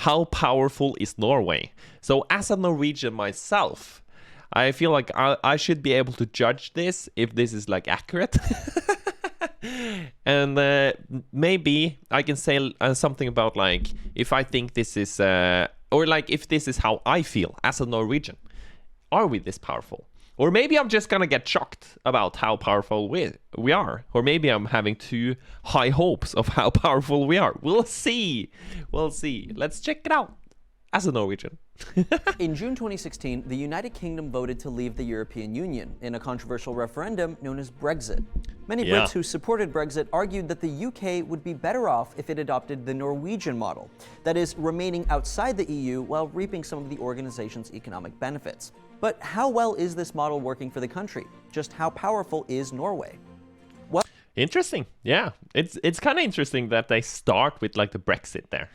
how powerful is Norway? So as a Norwegian myself, I feel like I should be able to judge this if this is like accurate. And maybe I can say something about like if I think this is or like if this is how I feel as a Norwegian. Are we this powerful? Or maybe I'm just gonna get shocked about how powerful we are. Or maybe I'm having too high hopes of how powerful we are. We'll see. We'll see. Let's check it out as a Norwegian. In June 2016, the United Kingdom voted to leave the European Union in a controversial referendum known as Brexit. Many Brits who supported Brexit argued that the UK would be better off if it adopted the Norwegian model, that is, remaining outside the EU while reaping some of the organization's economic benefits. But how well is this model working for the country? Just how powerful is Norway? Well, interesting. Yeah, it's kind of interesting that they start with like the Brexit there.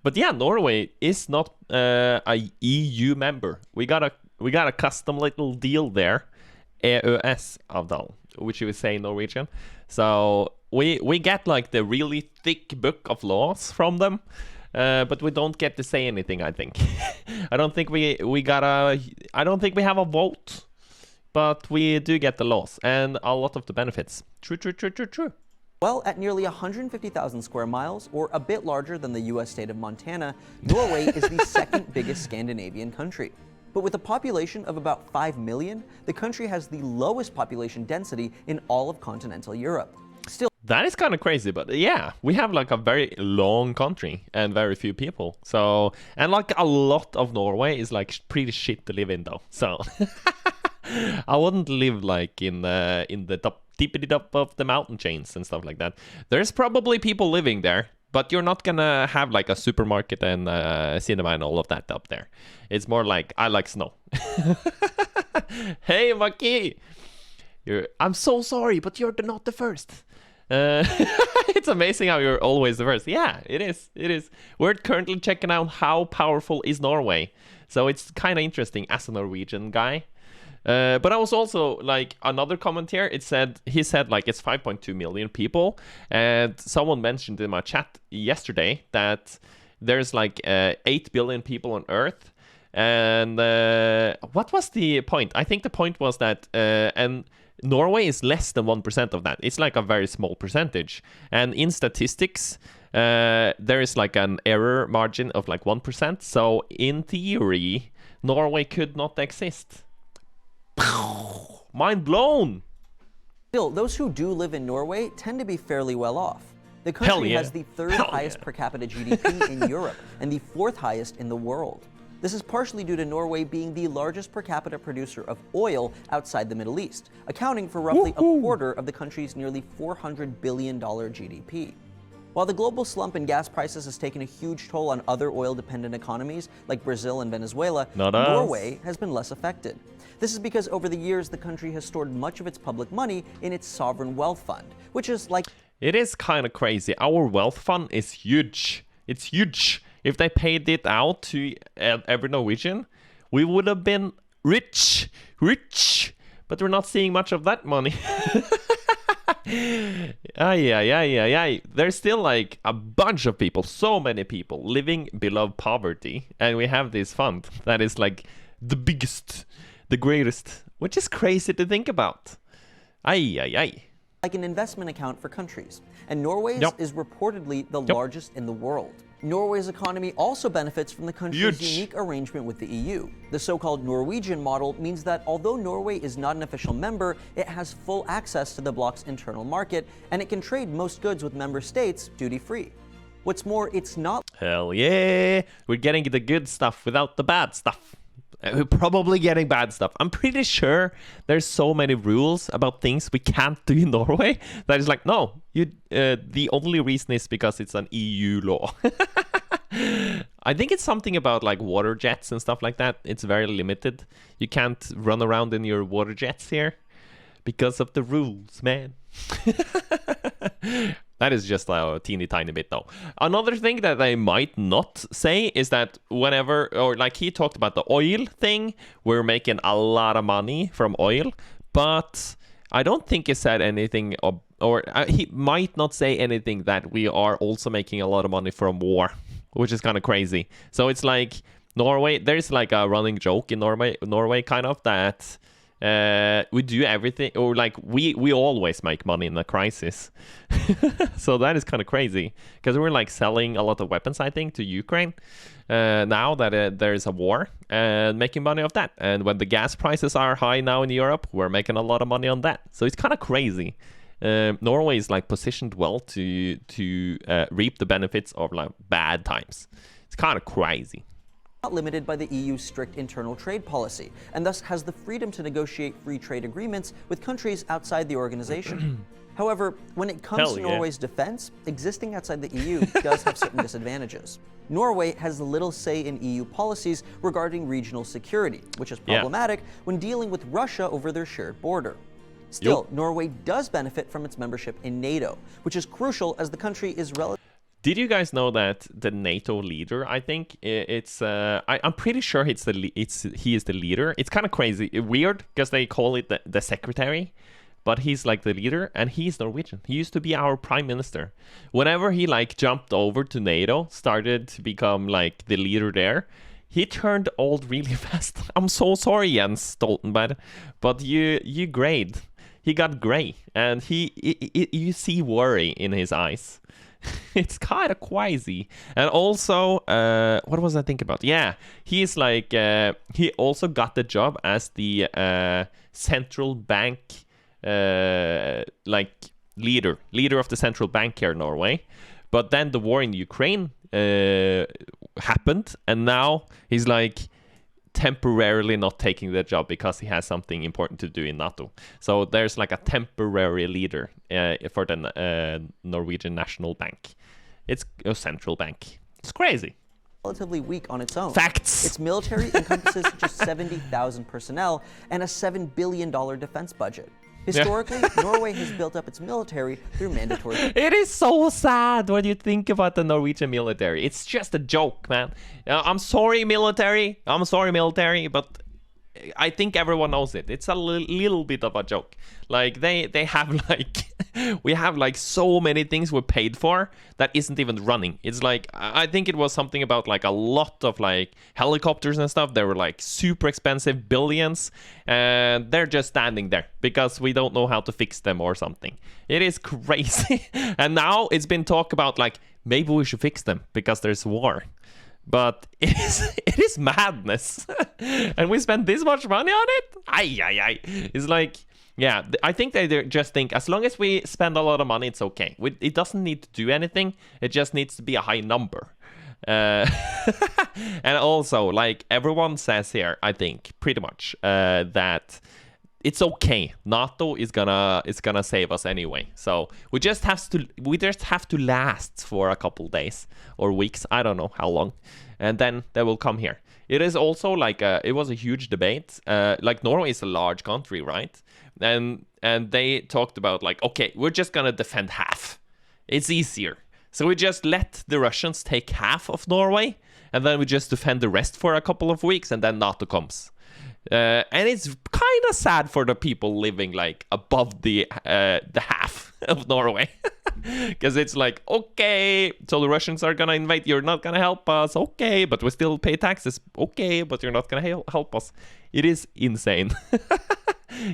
But yeah, Norway is not a EU member. We got a custom little deal there, EØS-avtalen, which you would say in Norwegian. So we get like the really thick book of laws from them. But we don't get to say anything, I think. I don't think we don't think we have a vote, but we do get the laws and a lot of the benefits. True. Well, at nearly 150,000 square miles, or a bit larger than the US state of Montana, Norway is the second biggest Scandinavian country. But with a population of about 5 million, the country has the lowest population density in all of continental Europe. Still, that is kind of crazy, but yeah, we have like a very long country and very few people. So, and like a lot of Norway is like pretty shit to live in though. So, I wouldn't live like in the top tippity top of the mountain chains and stuff like that. There's probably people living there, but you're not gonna have like a supermarket and cinema and all of that up there. It's more like I like snow. Hey, 𝗦ci, I'm so sorry, but you're not the first. It's amazing how you're always the first. Yeah, it is. We're currently checking out how powerful is Norway. So it's kind of interesting as a Norwegian guy. But I was also like another comment here. He said like it's 5.2 million people, and someone mentioned in my chat yesterday that there's like 8 billion people on Earth. And what was the point? I think the point was that and Norway is less than 1% of that. It's like a very small percentage. And in statistics, there is like an error margin of like 1%. So in theory, Norway could not exist. Mind blown. Still, those who do live in Norway tend to be fairly well off. The country has the third highest per capita GDP in Europe and the fourth highest in the world. This is partially due to Norway being the largest per capita producer of oil outside the Middle East, accounting for roughly a quarter of the country's nearly $400 billion GDP. While the global slump in gas prices has taken a huge toll on other oil-dependent economies like Brazil and Venezuela, Norway has been less affected. This is because over the years, the country has stored much of its public money in its sovereign wealth fund, which is like... It is kind of crazy. Our wealth fund is huge. It's huge. If they paid it out to every Norwegian, we would have been rich. But we're not seeing much of that money. There's still like a bunch of people, so many people living below poverty. And we have this fund that is like the biggest, the greatest, which is crazy to think about. Like an investment account for countries. And Norway's is reportedly the largest in the world. Norway's economy also benefits from the country's unique arrangement with the EU. The so-called Norwegian model means that although Norway is not an official member, it has full access to the bloc's internal market, and it can trade most goods with member states duty-free. What's more, it's not... Hell yeah! We're getting the good stuff without the bad stuff. We're probably getting bad stuff. I'm pretty sure there's so many rules about things we can't do in Norway that is like, no, the only reason is because it's an EU law. I think it's something about like water jets and stuff like that. It's very limited. You can't run around in your water jets here because of the rules, man. That is just a teeny tiny bit though. Another thing that they might not say is that whenever, or like he talked about the oil thing, we're making a lot of money from oil, but I don't think he said anything, or he might not say anything that we are also making a lot of money from war. which is kind of crazy. So it's like Norway, there's like a running joke in Norway kind of that we do everything, or like we always make money in a crisis. So that is kind of crazy because we're like selling a lot of weapons, I think, to Ukraine now that there's a war, and making money off that. And when the gas prices are high now in Europe, we're making a lot of money on that. So it's kind of crazy. Norway is like positioned well to reap the benefits of like bad times. It's kind of crazy. Not limited by the EU's strict internal trade policy, and thus has the freedom to negotiate free trade agreements with countries outside the organization. However, when it comes to Norway's defense, existing outside the EU does have certain disadvantages. Norway has little say in EU policies regarding regional security, which is problematic when dealing with Russia over their shared border. Still, Norway does benefit from its membership in NATO, which is crucial as the country is relatively... Did you guys know that the NATO leader, I think I'm pretty sure he is the leader. It's kind of crazy, weird, because they call it the secretary, but he's like the leader, and he's Norwegian. He used to be our prime minister. Whenever he like jumped over to NATO, started to become like the leader there, he turned old really fast. I'm so sorry, Jens Stoltenberg, but you grayed. He got gray, and you see worry in his eyes. It's kind of crazy. And also, what was I thinking about? Yeah, he's like, he also got the job as the central bank, like leader of the central bank here in Norway. But then the war in Ukraine happened, and now he's like temporarily not taking the job because he has something important to do in NATO. So there's like a temporary leader for the Norwegian National Bank. It's a central bank. It's crazy. Relatively weak on its own. Facts. Its military encompasses just 70,000 personnel and a $7 billion defense budget. Historically, Norway has built up its military through mandatory... It is so sad when you think about the Norwegian military. It's just a joke, man. I'm sorry, military. But I think everyone knows it. It's a little bit of a joke. Like, they have, like... we have, like, so many things we're paid for that isn't even running. It's like, I think it was something about, like, a lot of, like, helicopters and stuff. They were, like, super expensive, billions. And they're just standing there because we don't know how to fix them or something. It is crazy. And now it's been talked about, like, maybe we should fix them because there's war. But it is madness. And we spend this much money on it? Ay. It's like, yeah, I think they just think as long as we spend a lot of money, it's okay. It doesn't need to do anything. It just needs to be a high number. And also, like everyone says here, I think pretty much that it's okay. NATO is gonna save us anyway. So we just have to last for a couple days or weeks. I don't know how long, and then they will come here. It is also like it was a huge debate. Like Norway is a large country, right? And they talked about like, okay, we're just gonna defend half. It's easier. So we just let the Russians take half of Norway, and then we just defend the rest for a couple of weeks, and then NATO comes. And it's kind of sad for the people living like above the half of Norway. Because it's like, okay, so the Russians are gonna invade, you're not gonna help us, okay, but we still pay taxes, okay, but you're not gonna help us. It is insane.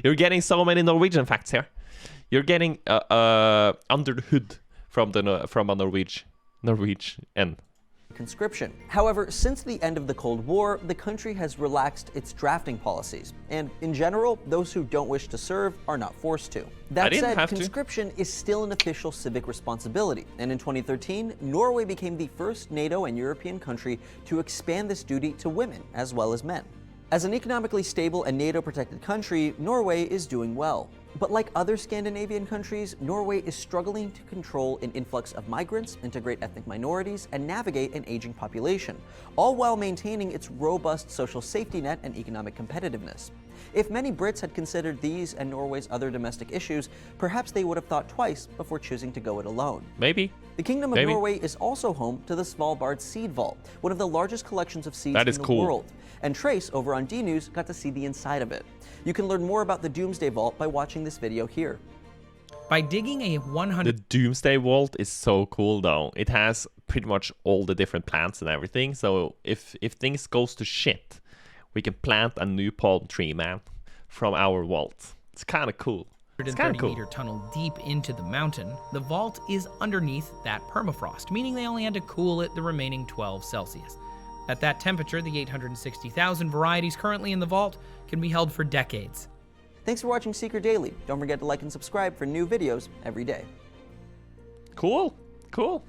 You're getting so many Norwegian facts here. You're getting under the hood from a Norwegian. Conscription. However, since the end of the Cold War, the country has relaxed its drafting policies, and in general, those who don't wish to serve are not forced to. That said, conscription is still an official civic responsibility, and in 2013, Norway became the first NATO and European country to expand this duty to women as well as men. As an economically stable and NATO-protected country, Norway is doing well. But like other Scandinavian countries, Norway is struggling to control an influx of migrants, integrate ethnic minorities, and navigate an aging population, all while maintaining its robust social safety net and economic competitiveness. If many Brits had considered these and Norway's other domestic issues, perhaps they would have thought twice before choosing to go it alone. Maybe. The Kingdom of Norway is also home to the 𝗦cy𝗰𝗶𝗹𝘀 Seed Vault, one of the largest collections of seeds in the world. And 𝗏𝚻 over on DNews got to see the inside of it. You can learn more about the Doomsday Vault by watching this video here. By digging a 100... The Doomsday Vault is so cool though. It has pretty much all the different plants and everything. So if things goes to shit, we can plant a new palm tree, man, from our vault. It's kind of cool. It's kind of cool. 130-meter tunnel deep into the mountain, the vault is underneath that permafrost, meaning they only had to cool it the remaining 12 Celsius. At that temperature, the 860,000 varieties currently in the vault can be held for decades. Thanks for watching Seeker Daily. Don't forget to like and subscribe for new videos every day. Cool, cool.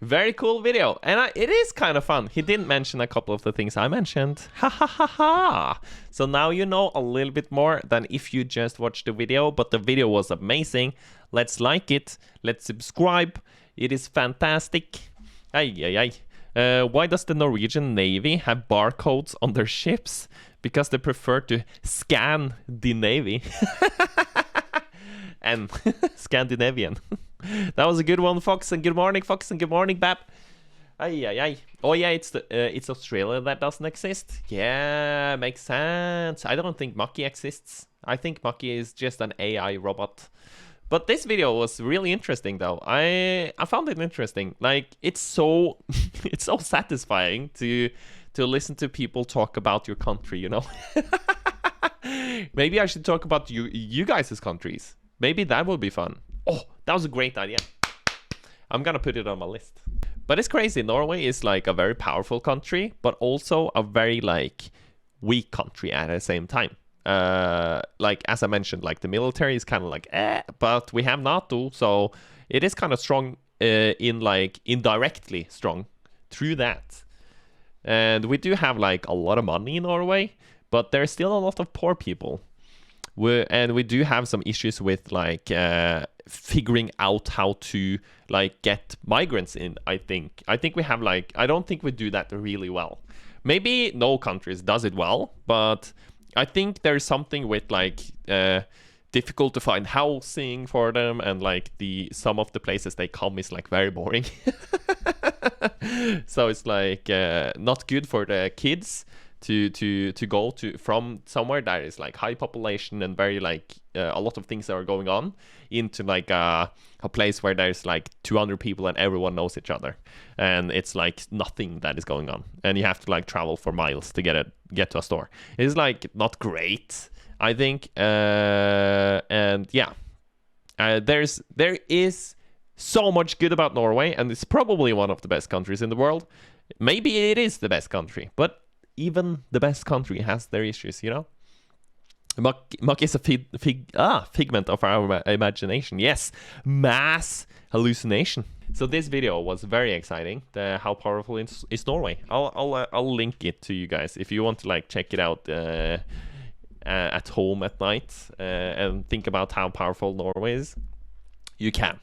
Very cool video. And it is kind of fun. He didn't mention a couple of the things I mentioned. Ha ha ha ha. So now you know a little bit more than if you just watched the video. But the video was amazing. Let's like it. Let's subscribe. It is fantastic. Ay, ay, ay. Why does the Norwegian Navy have barcodes on their ships? Because they prefer to scan the Navy. And Scandinavian. That was a good one, Fox, and good morning, Fox, and good morning, Bap. Ay, ay, ay. Oh, yeah, it's Australia that doesn't exist. Yeah, makes sense. I don't think 𝗦cie exists. I think 𝗦cie is just an AI robot. But this video was really interesting, though. I found it interesting. Like, it's so it's so satisfying to listen to people talk about your country, you know. Maybe I should talk about you guys' countries. Maybe that would be fun. Oh, that was a great idea. I'm gonna put it on my list. But it's crazy. Norway is like a very powerful country, but also a very like weak country at the same time. Like as I mentioned, like the military is kind of like but we have NATO, so it is kind of strong in like indirectly strong through that. And we do have like a lot of money in Norway, but there's still a lot of poor people. And we do have some issues with like figuring out how to like get migrants in. I think we have like, I don't think we do that really well. Maybe no countries does it well, but I think there's something with like difficult to find housing for them, and like some of the places they come is like very boring. So it's like not good for the kids to go to from somewhere that is like high population and very like a lot of things that are going on into like a place where there's like 200 people and everyone knows each other, and it's like nothing that is going on, and you have to like travel for miles to get to a store. It's like not great, I think. And yeah, there is so much good about Norway, and it's probably one of the best countries in the world. Maybe it is the best country, but even the best country has their issues, you know? 𝗦cie is a figment of our imagination. Yes, mass hallucination. So this video was very exciting. How powerful is Norway? I'll link it to you guys if you want to like check it out at home at night and think about how powerful Norway is. You can.